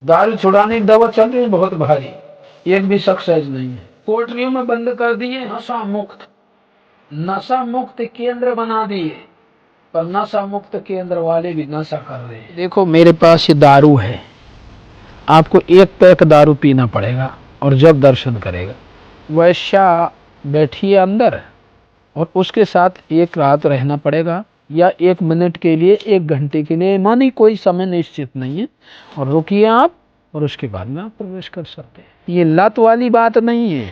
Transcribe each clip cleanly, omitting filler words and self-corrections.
दारू छुड़ाने की दवा चल रही है बहुत भारी, एक भी सक्सेस नहीं है। कोठरियों में बंद कर दिए, नशा मुक्त केंद्र बना दिए, पर नशा मुक्त केंद्र वाले भी नशा कर रहे हैं। देखो मेरे पास ये दारू है, आपको एक पैक दारू पीना पड़ेगा और जब दर्शन करेगा। वैश्या बैठी है अंदर और उसके साथ एक रात रहना पड़ेगा, या 1 मिनट के लिए, 1 घंटे के लिए, मानी कोई समय निश्चित नहीं है, और रुकिए आप, और उसके बाद में आप प्रवेश कर सकते हैं। ये लत वाली बात नहीं है,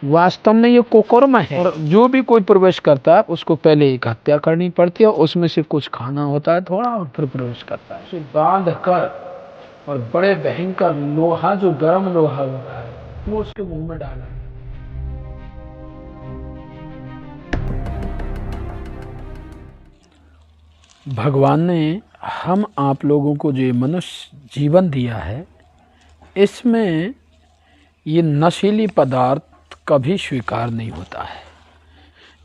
वास्तव में ये कुकर्म है। और जो भी कोई प्रवेश करता है उसको पहले एक हत्या करनी पड़ती है, उसमें से कुछ खाना होता है थोड़ा, और फिर प्रवेश करता है। उसे बांध कर और बड़े भयंकर लोहा, जो गर्म लोहा होता है, वो उसके मुंह में डाला। भगवान ने हम आप लोगों को जो मनुष्य जीवन दिया है, इसमें ये नशीली पदार्थ कभी स्वीकार नहीं होता है।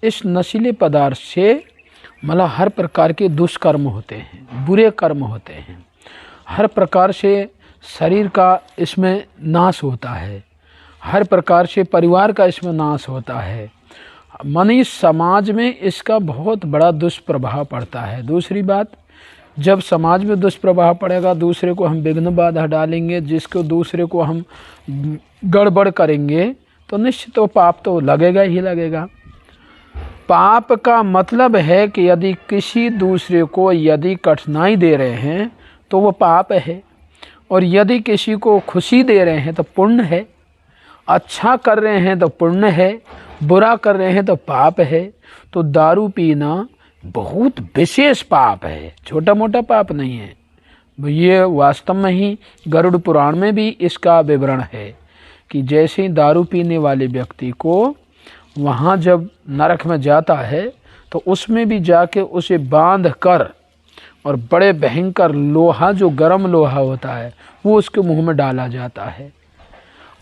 इस नशीले पदार्थ से मतलब हर प्रकार के दुष्कर्म होते हैं, बुरे कर्म होते हैं, हर प्रकार से शरीर का इसमें नाश होता है, हर प्रकार से परिवार का इसमें नाश होता है, मनीष समाज में इसका बहुत बड़ा दुष्प्रभाव पड़ता है। दूसरी बात, जब समाज में दुष्प्रभाव पड़ेगा, दूसरे को हम विघ्न बाधा डालेंगे, जिसको दूसरे को हम गड़बड़ करेंगे, तो निश्चित तो पाप तो लगेगा ही लगेगा। पाप का मतलब है कि यदि किसी दूसरे को यदि कठिनाई दे रहे हैं तो वो पाप है, और यदि किसी को खुशी दे रहे हैं तो पुण्य है, अच्छा कर रहे हैं तो पुण्य है, बुरा कर रहे हैं तो पाप है। तो दारू पीना बहुत विशेष पाप है, छोटा मोटा पाप नहीं है। ये वास्तव में ही गरुड़ पुराण में भी इसका विवरण है कि जैसे ही दारू पीने वाले व्यक्ति को वहाँ जब नरक में जाता है तो उसमें भी जाके उसे बांध कर और बड़े भयंकर लोहा, जो गर्म लोहा होता है, वो उसके मुंह में डाला जाता है।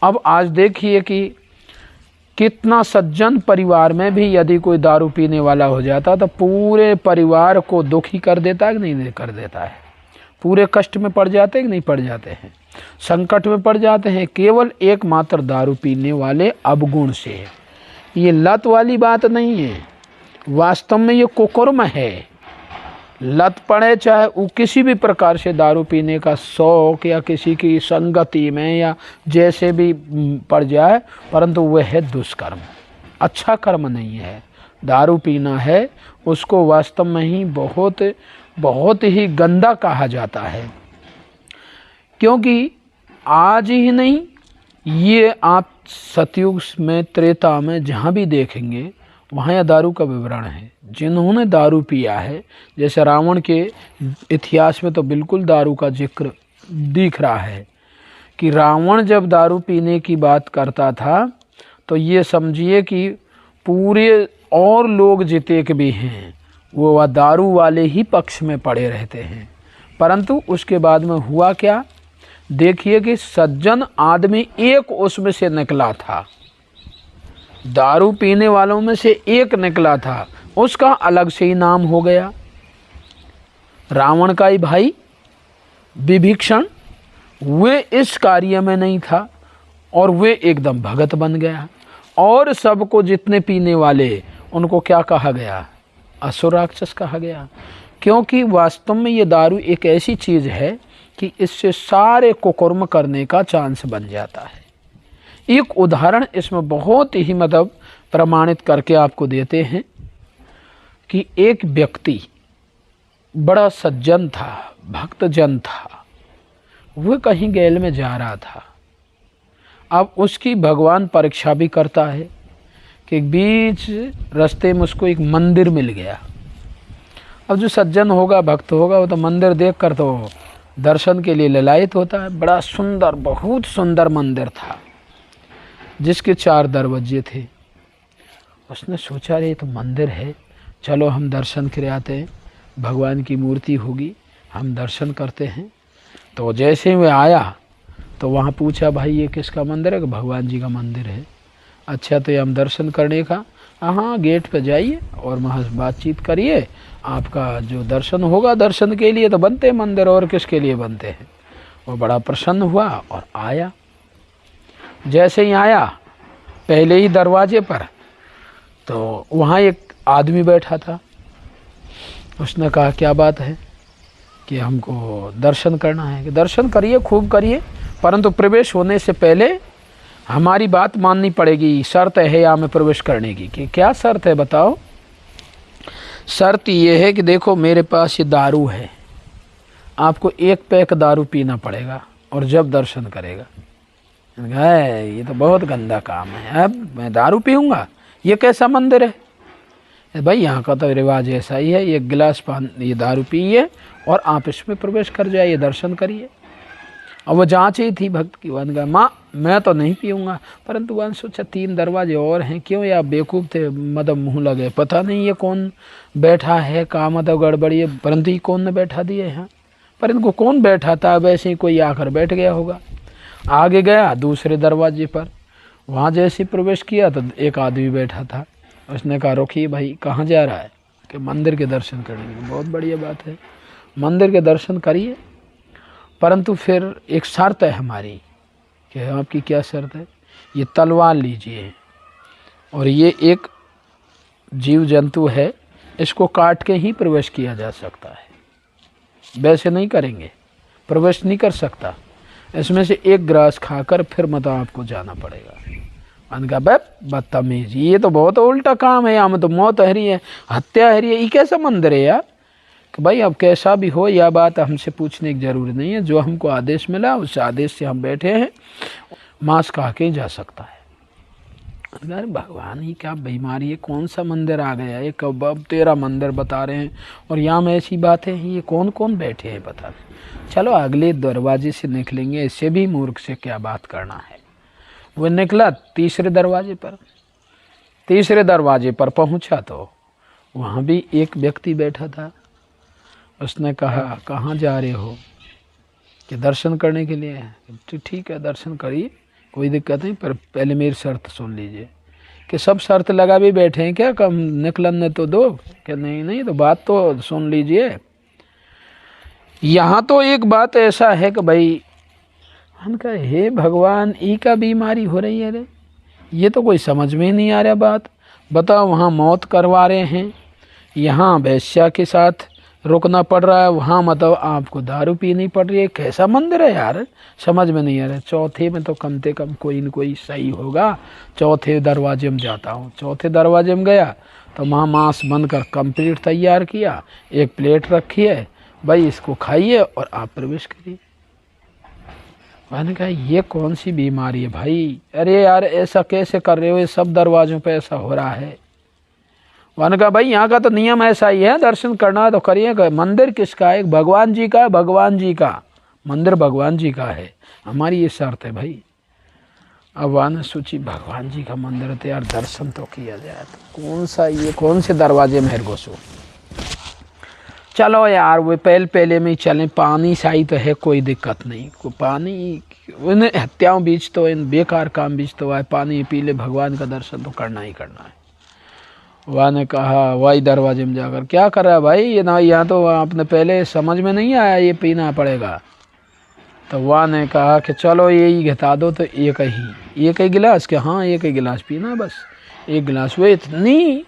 अब आज देखिए कि कितना सज्जन परिवार में भी यदि कोई दारू पीने वाला हो जाता तो पूरे परिवार को दुखी कर देता है कि नहीं कर देता है, पूरे कष्ट में पड़ जाते हैं कि नहीं पड़ जाते हैं, संकट में पड़ जाते हैं, केवल एकमात्र दारू पीने वाले अवगुण से। ये लत वाली बात नहीं है, वास्तव में ये कुकर्म है। लत पड़े चाहे वो किसी भी प्रकार से दारू पीने का शौक या किसी की संगति में या जैसे भी पड़ जाए, परंतु वह है दुष्कर्म, अच्छा कर्म नहीं है। दारू पीना है उसको वास्तव में ही बहुत बहुत ही गंदा कहा जाता है, क्योंकि आज ही नहीं, ये आप सतयुग में, त्रेता में जहाँ भी देखेंगे वहाँ यह दारू का विवरण है। जिन्होंने दारू पिया है, जैसे रावण के इतिहास में तो बिल्कुल दारू का जिक्र दिख रहा है कि रावण जब दारू पीने की बात करता था तो ये समझिए कि पूरे और लोग जितने के भी हैं वो वह दारू वाले ही पक्ष में पड़े रहते हैं। परंतु उसके बाद में हुआ क्या, देखिए कि सज्जन आदमी एक उसमें से निकला था, दारू पीने वालों में से एक निकला था, उसका अलग से ही नाम हो गया। रावण का ही भाई विभीषण, वे इस कार्य में नहीं था और वे एकदम भगत बन गया, और सबको जितने पीने वाले उनको क्या कहा गया, असुर राक्षस कहा गया। क्योंकि वास्तव में ये दारू एक ऐसी चीज़ है कि इससे सारे कुकर्म करने का चांस बन जाता है। एक उदाहरण इसमें बहुत ही मतलब प्रमाणित करके आपको देते हैं कि एक व्यक्ति बड़ा सज्जन था, भक्तजन था, वह कहीं गैल में जा रहा था। अब उसकी भगवान परीक्षा भी करता है कि बीच रास्ते में उसको एक मंदिर मिल गया। अब जो सज्जन होगा, भक्त होगा, वो तो मंदिर देख कर तो दर्शन के लिए ललायित होता है। बड़ा सुंदर, बहुत सुंदर मंदिर था जिसके 4 दरवाजे थे। उसने सोचा रे तो मंदिर है, चलो हम दर्शन कर आते हैं, भगवान की मूर्ति होगी, हम दर्शन करते हैं। तो जैसे वह आया तो वहाँ पूछा, भाई ये किसका मंदिर है? भगवान जी का मंदिर है। अच्छा, तो ये हम दर्शन करने का, हाँ गेट पे जाइए और वहाँ बातचीत करिए, आपका जो दर्शन होगा, दर्शन के लिए तो बनते हैं मंदिर, और किसके लिए बनते हैं। वो बड़ा प्रसन्न हुआ और आया। जैसे ही आया पहले ही दरवाजे पर तो वहाँ एक आदमी बैठा था। उसने कहा क्या बात है कि हमको दर्शन करना है। कि दर्शन करिए, खूब करिए, परंतु प्रवेश होने से पहले हमारी बात माननी पड़ेगी। शर्त है यहाँ में प्रवेश करने की। कि क्या शर्त है बताओ। शर्त ये है कि देखो मेरे पास ये दारू है, आपको 1 पैक दारू पीना पड़ेगा और जब दर्शन करेगा। ये तो बहुत गंदा काम है, अब मैं दारू पीऊँगा, ये कैसा मंदिर है भाई। यहाँ का तो रिवाज ऐसा ही है, 1 गिलास ये दारू पिए और आप इसमें प्रवेश कर जाइए, दर्शन करिए। और वो जाँच ही थी भक्त की। वन कहा माँ मैं तो नहीं पीऊँगा, परंतु वन सोचा 3 दरवाजे और हैं, क्यों या बेवकूफ़ थे, मतलब मुँह लगे, पता नहीं ये कौन बैठा है, का मतलब गड़बड़ी है, परंतु ये कौन ने बैठा दिया यहाँ। पर इनको कौन बैठा था, वैसे ही कोई आकर बैठ गया होगा। आगे गया दूसरे दरवाजे पर, वहाँ जैसे प्रवेश किया तो एक आदमी बैठा था। उसने कहा रुकिए भाई, कहाँ जा रहा है। कि मंदिर के दर्शन करने। बहुत बढ़िया बात है, मंदिर के दर्शन करिए, परंतु फिर एक शर्त है हमारी। कि आपकी क्या शर्त है। ये तलवार लीजिए और ये एक जीव जंतु है, इसको काट के ही प्रवेश किया जा सकता है, वैसे नहीं करेंगे, प्रवेश नहीं कर सकता। इसमें से 1 ग्रास खाकर फिर मतलब आपको जाना पड़ेगा। मैंने कहा बदतमीज, ये तो बहुत उल्टा काम है, यहाँ में तो मौत है रही है, हत्या है रही है, ये कैसा मंदिर है यार। कि भाई अब कैसा भी हो, यह बात हमसे पूछने की ज़रूरी नहीं है। जो हमको आदेश मिला उस आदेश से हम बैठे हैं, मांस खा के जा सकता है। अरे भगवान ही क्या बीमारी है, कौन सा मंदिर आ गया है, कब अब 13 मंदिर बता रहे हैं और यहाँ में ऐसी बातें हैं। ये कौन कौन बैठे हैं बता रहे। चलो अगले दरवाजे से निकलेंगे, इससे भी मूर्ख से क्या बात करना है। वो निकला तीसरे दरवाजे पर। तीसरे दरवाजे पर पहुँचा तो वहाँ भी एक व्यक्ति बैठा था। उसने कहा कहाँ जा रहे हो। कि दर्शन करने के लिए। तो ठीक है दर्शन करिए, कोई दिक्कत नहीं, पर पहले मेरी शर्त सुन लीजिए। कि सब शर्त लगा भी बैठे हैं क्या, कम निकलने तो दो। कि नहीं नहीं, तो बात तो सुन लीजिए। यहाँ तो एक बात ऐसा है कि भाई हम कहा हे भगवान, ई का बीमारी हो रही है रे, ये तो कोई समझ में ही नहीं आ रहा बात। बताओ वहाँ मौत करवा रहे हैं, यहाँ वैश्या के साथ रुकना पड़ रहा है, वहाँ मतलब आपको दारू पीनी पड़ रही है। कैसा मंदिर है यार, समझ में नहीं आ रहा। चौथे में तो कम से कम कोई न कोई सही होगा। चौथे दरवाजे में जाता हूँ। चौथे दरवाजे में गया तो वहाँ मांस बनकर कंप्लीट तैयार किया, 1 प्लेट रखी है, भाई इसको खाइए और आप प्रवेश करिए। मैंने कहा ये कौन सी बीमारी है भाई, अरे यार ऐसा कैसे कर रहे हो, ये सब दरवाज़ों पे ऐसा हो रहा है। मैंने कहा भाई यहाँ का तो नियम ऐसा ही है, दर्शन करना है तो करिए। मंदिर किसका है, भगवान जी का है, भगवान जी का मंदिर भगवान जी का है, हमारी ये शर्त है भाई। अब वाने सोची भगवान जी का मंदिर है तो यार दर्शन तो किया जाए, तो कौन सा ये कौन से दरवाजे में घुसो। चलो यार वो पहले में ही चलें, पानी साई तो है, कोई दिक्कत नहीं। को पानी उन हत्याओं बीच तो, इन बेकार काम बीच तो है, पानी पी ले, भगवान का दर्शन तो करना ही करना है। वह ने कहा वही दरवाजे में जाकर क्या कर रहा है भाई, ये ना यहाँ तो आपने पहले समझ में नहीं आया, ये पीना पड़ेगा। तो वह ने कहा कि चलो यही घटा दो, तो एक ही गिलास के, हाँ 1 ही गिलास पीना बस। 1 गिलास, वो इतनी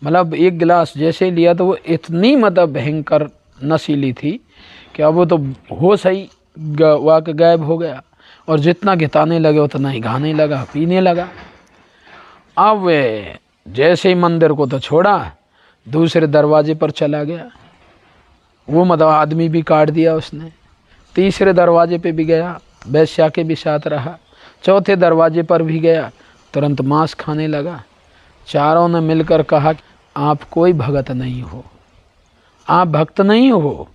मतलब 1 गिलास जैसे लिया तो वो इतनी मतलब भयंकर नशीली थी कि अब वो तो होश ही वाक़ गायब हो गया, और जितना घिताने लगे उतना ही घाने लगा, पीने लगा। अब वे जैसे ही मंदिर को तो छोड़ा, दूसरे दरवाजे पर चला गया। वो मतलब आदमी भी काट दिया उसने। तीसरे दरवाजे पे भी गया, वैश्या के भी साथ रहा। चौथे दरवाजे पर भी गया, तुरंत मांस खाने लगा। चारों ने मिलकर कहा आप कोई भगत नहीं हो, आप भक्त नहीं हो।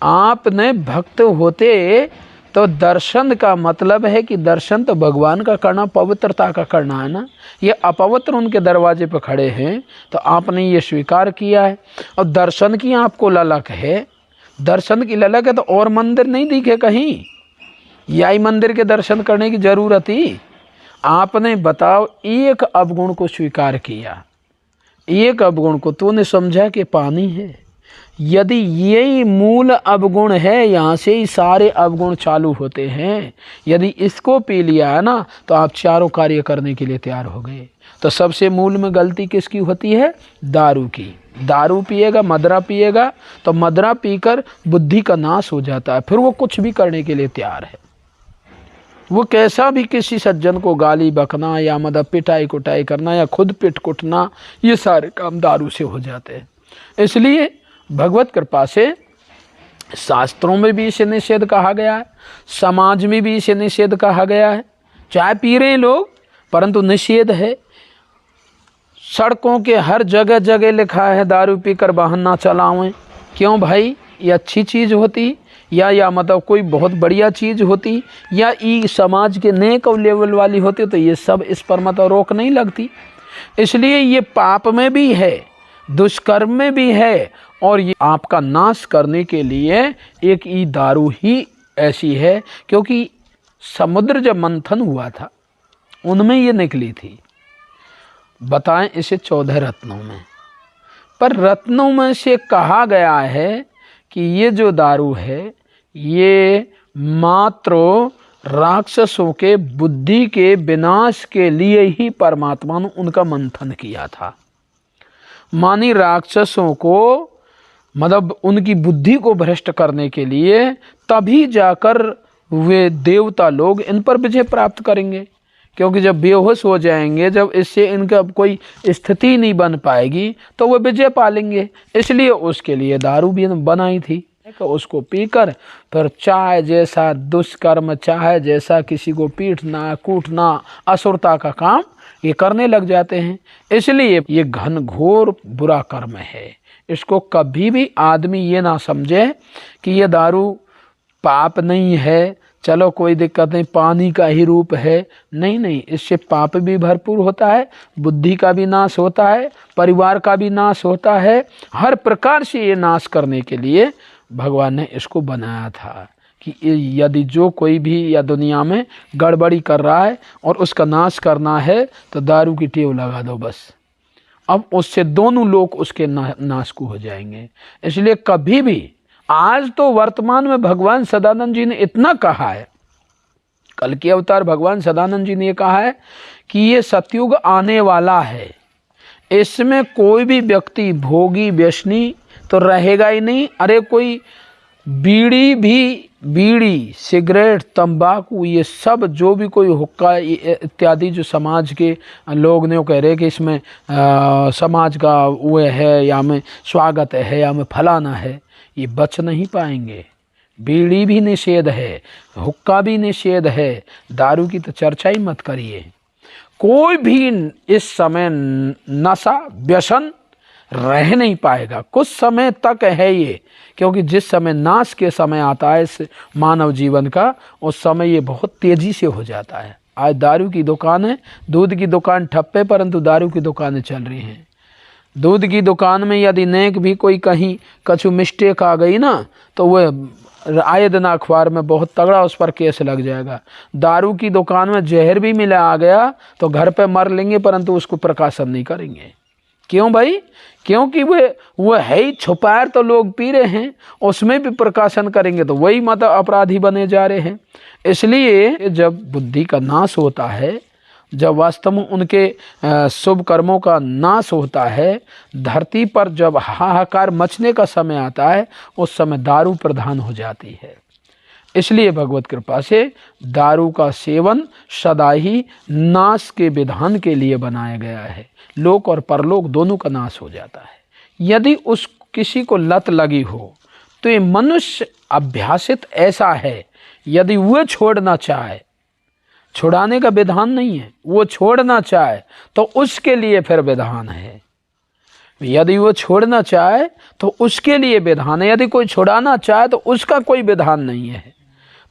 आपने भक्त होते तो दर्शन का मतलब है कि दर्शन तो भगवान का करना, पवित्रता का करना है ना। ये अपवित्र उनके दरवाजे पर खड़े हैं तो आपने ये स्वीकार किया है। और दर्शन की आपको ललक है, दर्शन की ललक है तो और मंदिर नहीं दिखे कहीं, यही मंदिर के दर्शन करने की ज़रूरत ही। आपने बताओ एक अवगुण को स्वीकार किया, एक अवगुण को तूने समझा कि पानी है, यदि यही मूल अवगुण है, यहाँ से ही सारे अवगुण चालू होते हैं। यदि इसको पी लिया है ना तो आप चारों कार्य करने के लिए तैयार हो गए। तो सबसे मूल में गलती किसकी होती है? दारू की। दारू पिएगा, मदरा पिएगा तो मदरा पीकर बुद्धि का नाश हो जाता है, फिर वो कुछ भी करने के लिए तैयार है। वो कैसा भी किसी सज्जन को गाली बकना या मतलब पिटाई कुटाई करना या खुद पिट कुटना, ये सारे काम दारू से हो जाते हैं। इसलिए भगवत कृपा से शास्त्रों में भी इसे निषेध कहा गया है, समाज में भी इसे निषेध कहा गया है। चाय पी रहे हैं लोग परंतु निषेध है। सड़कों के हर जगह जगह लिखा है दारू पीकर वाहन ना चलावें। क्यों भाई? ये अच्छी चीज़ होती या मतलब कोई बहुत बढ़िया चीज़ होती या ई समाज के नेक लेवल वाली होती तो ये सब इस पर मतलब रोक नहीं लगती। इसलिए ये पाप में भी है, दुष्कर्म में भी है, और ये आपका नाश करने के लिए एक ई दारू ही ऐसी है। क्योंकि समुद्र जब मंथन हुआ था उनमें ये निकली थी। बताएं इसे 14 रत्नों में, पर रत्नों में से कहा गया है कि ये जो दारू है ये मात्र राक्षसों के बुद्धि के विनाश के लिए ही परमात्मा ने उनका मंथन किया था। मानी राक्षसों को मतलब उनकी बुद्धि को भ्रष्ट करने के लिए, तभी जाकर वे देवता लोग इन पर विजय प्राप्त करेंगे। क्योंकि जब बेहोश हो जाएंगे, जब इससे इनका कोई स्थिति नहीं बन पाएगी तो वो विजय पालेंगे। इसलिए उसके लिए दारू भी बनाई थी। उसको पीकर फिर चाहे जैसा दुष्कर्म, चाहे जैसा किसी को पीटना कूटना, असुरता का काम ये करने लग जाते हैं। इसलिए ये घनघोर बुरा कर्म है। इसको कभी भी आदमी ये ना समझे कि ये दारू पाप नहीं है, चलो कोई दिक्कत नहीं, पानी का ही रूप है। नहीं नहीं, इससे पाप भी भरपूर होता है, बुद्धि का भी नाश होता है, परिवार का भी नाश होता है। हर प्रकार से ये नाश करने के लिए भगवान ने इसको बनाया था कि यदि जो कोई भी या दुनिया में गड़बड़ी कर रहा है और उसका नाश करना है तो दारू की टेव लगा दो बस। अब उससे दोनों लोग उसके नाश को हो जाएंगे। इसलिए कभी भी, आज तो वर्तमान में भगवान सदानंद जी ने इतना कहा है, कल के अवतार भगवान सदानंद जी ने ये कहा है कि ये सतयुग आने वाला है, इसमें कोई भी व्यक्ति भोगी व्यसनी तो रहेगा ही नहीं। अरे कोई बीड़ी सिगरेट तंबाकू ये सब जो भी कोई हुक्का इत्यादि जो समाज के लोग ने वो कह रहे कि इसमें समाज का वो है या में स्वागत है या में फलाना है, ये बच नहीं पाएंगे। बीड़ी भी निषेध है, हुक्का भी निषेध है, दारू की तो चर्चा ही मत करिए। कोई भी इस समय नशा व्यसन रह नहीं पाएगा, कुछ समय तक है ये। क्योंकि जिस समय नाश के समय आता है इस मानव जीवन का, उस समय ये बहुत तेज़ी से हो जाता है। आज दारू की दुकानें, दूध की दुकान ठप्पे परंतु दारू की दुकानें चल रही हैं। दूध की दुकान में यदि नेक भी कोई कहीं कछु मिस्टेक आ गई ना तो वह आए दिन अखबार में बहुत तगड़ा उस पर केस लग जाएगा। दारू की दुकान में जहर भी मिला आ गया तो घर पे मर लेंगे परंतु उसको प्रकाशन नहीं करेंगे। क्यों भाई? क्योंकि वो है ही छुपायर, तो लोग पी रहे हैं, उसमें भी प्रकाशन करेंगे तो वही मतलब अपराधी बने जा रहे हैं। इसलिए जब बुद्धि का नाश होता है, जब वास्तव में उनके शुभ कर्मों का नाश होता है, धरती पर जब हाहाकार मचने का समय आता है, उस समय दारू प्रधान हो जाती है। इसलिए भगवत कृपा से दारू का सेवन सदा ही नाश के विधान के लिए बनाया गया है। लोक और परलोक दोनों का नाश हो जाता है। यदि उस किसी को लत लगी हो तो ये मनुष्य अभ्यासित ऐसा है, यदि वो छोड़ना चाहे, छुड़ाने का विधान नहीं है, वो छोड़ना चाहे तो उसके लिए फिर विधान है। यदि वो छोड़ना चाहे तो उसके लिए विधान है, यदि कोई छुड़ाना चाहे तो उसका कोई विधान नहीं है।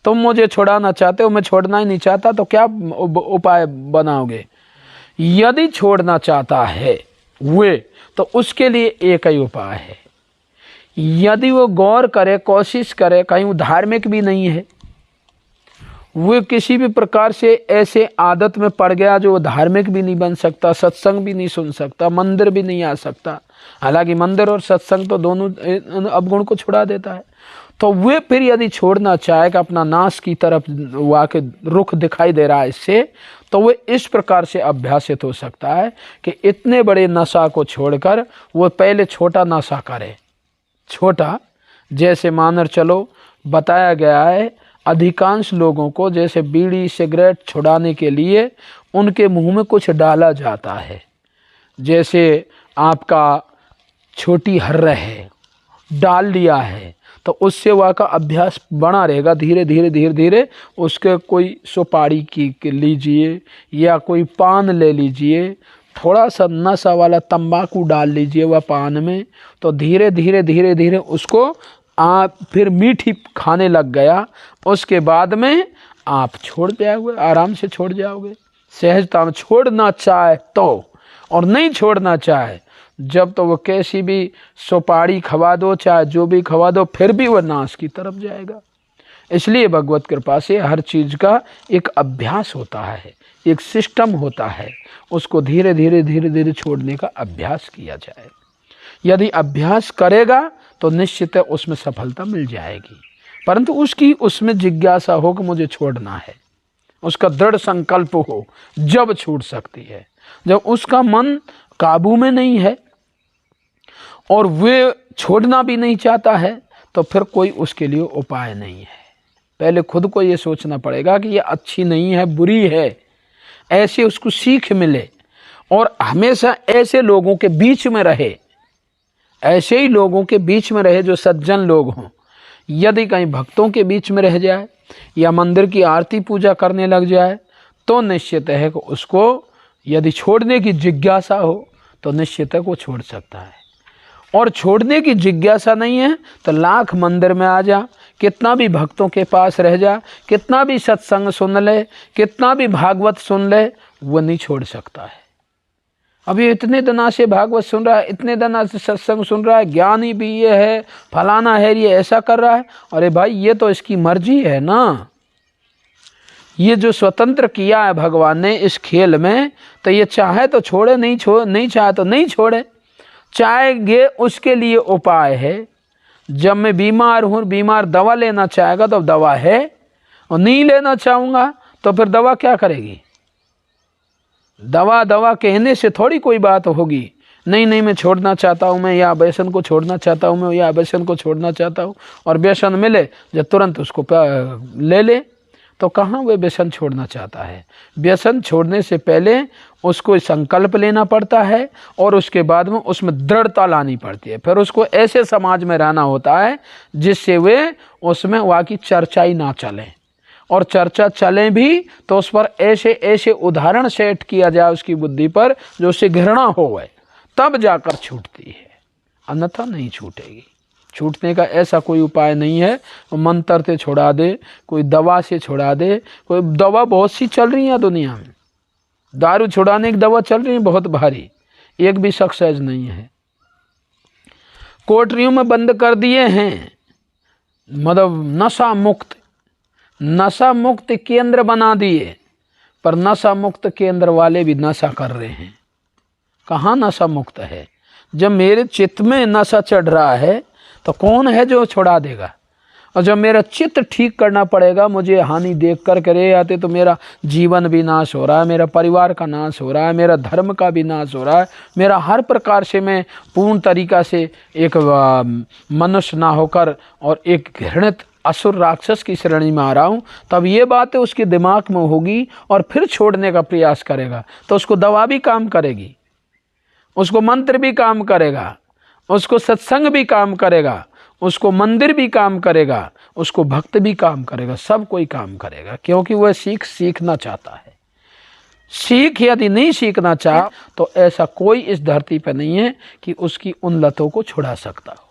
तुम मुझे छुड़ाना चाहते हो, मैं छोड़ना ही नहीं चाहता, तो क्या उपाय बनाओगे? यदि छोड़ना चाहता है वे, तो उसके लिए एक ही उपाय है। यदि वो गौर करे, कोशिश करे, कहीं वो धार्मिक भी नहीं है, वो किसी भी प्रकार से ऐसे आदत में पड़ गया जो धार्मिक भी नहीं बन सकता, सत्संग भी नहीं सुन सकता, मंदिर भी नहीं आ सकता। हालांकि मंदिर और सत्संग तो दोनों अवगुण को छुड़ा देता है। तो वे फिर यदि छोड़ना चाहे कि अपना नाश की तरफ वाके रुख दिखाई दे रहा है इससे, तो वे इस प्रकार से अभ्यासित हो सकता है कि इतने बड़े नशा को छोड़कर वो पहले छोटा नशा करे। छोटा, जैसे मानकर चलो बताया गया है अधिकांश लोगों को जैसे बीड़ी सिगरेट छुड़ाने के लिए उनके मुंह में कुछ डाला जाता है। जैसे आपका छोटी हर्र है, डाल लिया है तो उससे वह का अभ्यास बना रहेगा। धीरे धीरे धीरे धीरे उसके कोई सुपारी की लीजिए या कोई पान ले लीजिए, थोड़ा सा नशा वाला तंबाकू डाल लीजिए वह पान में, तो धीरे धीरे धीरे धीरे उसको आप फिर मीठी खाने लग गया। उसके बाद में आप छोड़ जाओगे, आराम से छोड़ जाओगे सहजता में। छोड़ना चाहे तो, और नहीं छोड़ना चाहे जब तो वो कैसी भी सुपारी खवा दो चाहे जो भी खवा दो, फिर भी वह नाश की तरफ जाएगा। इसलिए भगवत कृपा से हर चीज़ का एक अभ्यास होता है, एक सिस्टम होता है, उसको धीरे धीरे धीरे धीरे छोड़ने का अभ्यास किया जाए। यदि अभ्यास करेगा तो निश्चित है उसमें सफलता मिल जाएगी, परंतु उसकी उसमें जिज्ञासा हो कि मुझे छोड़ना है, उसका दृढ़ संकल्प हो, जब छूट सकती है। जब उसका मन काबू में नहीं है और वे छोड़ना भी नहीं चाहता है तो फिर कोई उसके लिए उपाय नहीं है। पहले खुद को ये सोचना पड़ेगा कि ये अच्छी नहीं है, बुरी है, ऐसे उसको सीख मिले और हमेशा ऐसे लोगों के बीच में रहे, ऐसे ही लोगों के बीच में रहे जो सज्जन लोग हों। यदि कहीं भक्तों के बीच में रह जाए या मंदिर की आरती पूजा करने लग जाए तो निश्चित है कि उसको यदि छोड़ने की जिज्ञासा हो तो निश्चित है वो छोड़ सकता है। और छोड़ने की जिज्ञासा नहीं है तो लाख मंदिर में आ जा, कितना भी भक्तों के पास रह जा, कितना भी सत्संग सुन ले, कितना भी भागवत सुन ले, वो नहीं छोड़ सकता है। अभी इतने दिनों से भागवत सुन रहा है, इतने दिनों से सत्संग सुन रहा है, ज्ञानी भी ये है, फलाना है, ये ऐसा कर रहा है। अरे भाई ये तो इसकी मर्जी है ना, ये जो स्वतंत्र किया है भगवान ने इस खेल में, तो ये चाहे तो छोड़े, नहीं चाहे तो नहीं छोड़े। चाहेंगे उसके लिए उपाय है। जब मैं बीमार हूँ, बीमार दवा लेना चाहेगा तो दवा है, और नहीं लेना चाहूँगा तो फिर दवा क्या करेगी? दवा कहने से थोड़ी कोई बात होगी। नहीं मैं छोड़ना चाहता हूँ, मैं या व्यसन को छोड़ना चाहता हूँ, मैं या व्यसन को छोड़ना चाहता हूँ, और व्यसन मिले जब तुरंत उसको ले तो कहाँ वे व्यसन छोड़ना चाहता है? व्यसन छोड़ने से पहले उसको संकल्प लेना पड़ता है और उसके बाद में उसमें दृढ़ता लानी पड़ती है। फिर उसको ऐसे समाज में रहना होता है जिससे वे उसमें वहाँ की चर्चा ही ना चले, और चर्चा चले भी तो उस पर ऐसे उदाहरण सेट किया जाए उसकी बुद्धि पर जो उससे घृणा होवे, तब जाकर छूटती है, अन्यथा नहीं छूटेगी। छूटने का ऐसा कोई उपाय नहीं है मंत्र से छुड़ा दे, कोई दवा से छुड़ा दे। कोई दवा बहुत सी चल रही है दुनिया में, दारू छुड़ाने की दवा चल रही है बहुत भारी, एक भी सक्सेस नहीं है। कोठरियों में बंद कर दिए हैं, मतलब नशा मुक्त केंद्र बना दिए, पर नशा मुक्त केंद्र वाले भी नशा कर रहे हैं। कहाँ नशा मुक्त है? जब मेरे चित्त में नशा चढ़ रहा है तो कौन है जो छुड़ा देगा? और जब मेरा चित्त ठीक करना पड़ेगा, मुझे हानि देख कर करे आते तो मेरा जीवन भी नाश हो रहा है, मेरा परिवार का नाश हो रहा है, मेरा धर्म का भी नाश हो रहा है, मेरा हर प्रकार से मैं पूर्ण तरीका से एक मनुष्य ना होकर और एक घृणित असुर राक्षस की श्रेणी में आ रहा हूँ। तब ये बातें उसके दिमाग में होगी और फिर छोड़ने का प्रयास करेगा, तो उसको दवा भी काम करेगी, उसको मंत्र भी काम करेगा, उसको सत्संग भी काम करेगा, उसको मंदिर भी काम करेगा, उसको भक्त भी काम करेगा, सब कोई काम करेगा, क्योंकि वह सीखना चाहता है। सीख यदि नहीं सीखना चाह तो ऐसा कोई इस धरती पर नहीं है कि उसकी उन लतों को छुड़ा सकता हो।